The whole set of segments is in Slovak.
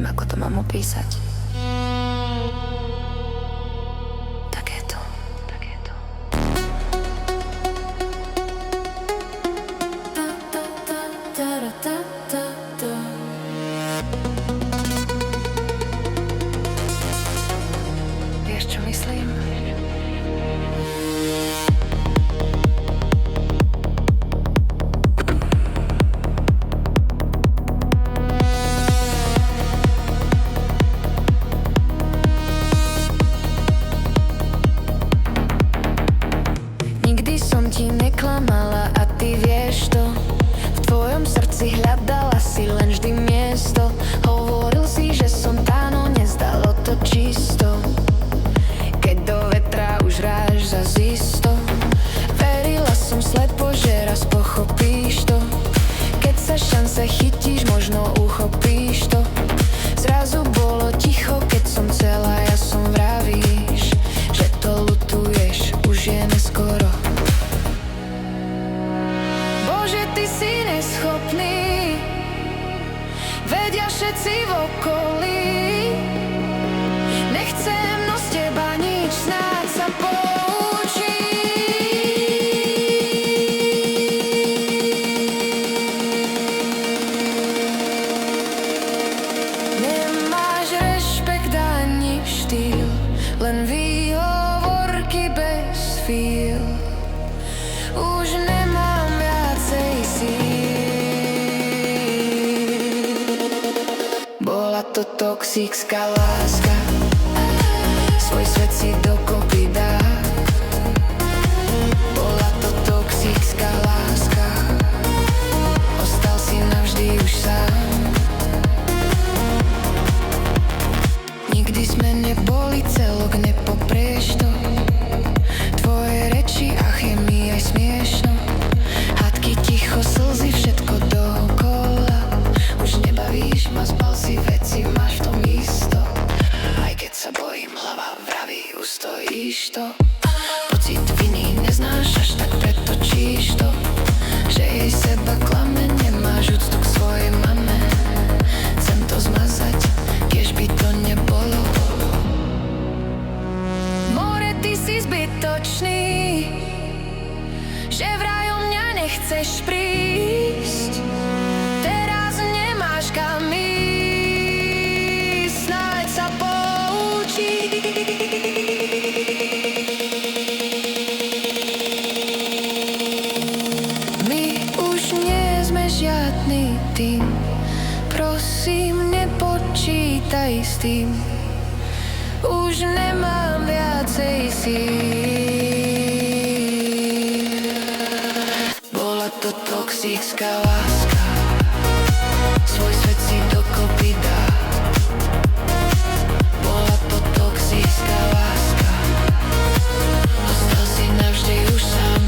Neviem, ako to mám opísať. Takéto. Vieš, čo myslím? Nikdy som ti neklamala a ty vieš to. V tvojom srdci hľadala si len vždy miesto. Hovoril si, že som tá, no nezdalo to čisto. Keď do vetra už hráš zas isto. Verila som slepo, že raz pochopíš to. Keď sa šance chytíš, možno uchopíš to. Zrazu bolo ticho, keď som celá, ja som vravíš, že to ľutuješ, už je neskoro. Bože, ty si neschopný, vedia všetci v okolí. Nechcem, no z teba nič, snáď sa poučí. Nemáš rešpekt ani štýl, len výhovorky bez fíl. Už nemám viacej síl. Bola to toxická láska, svoj svet si dokopy dá. Bola to toxická láska, ostal si navždy už sám. Nikdy sme neboli celok, nepoprieš to. Tvoje reči, ach, je mi aj smiešno. Hádky, ticho, slzy, všetko dookola. Už nebavíš ma, spal si, veci máš v tom isto. Aj keď sa bojím, hlava vraví, ustojíš to. Pocit viny neznášaš, tak pretočíš to. Že jej seba klame, nemáš úctu k svojej mame. Chcem to zmazať, kiež by to nebolo. More, ty si zbytočný, že vraj o mňa nechceš prísť. Teraz nemáš kam ísť, snáď sa poučí. My už nie sme žiadny tým, prosím, nepočítaj s tým. Už nemám viacej síl. Bola to toxická láska, svoj svet si dokopy dá. Bola to toxická láska, ostal si navždy už sám.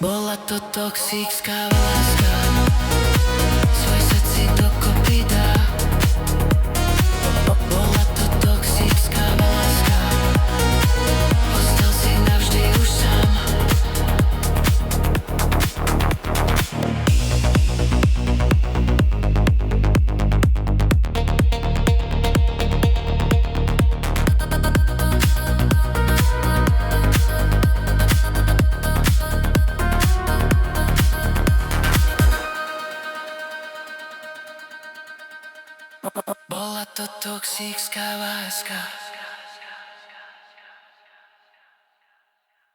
Bola to toxická láska, svoj svet si dokopy dá. Bola to toxická láska, ostal si navždy už sám. Bola to toxická láska.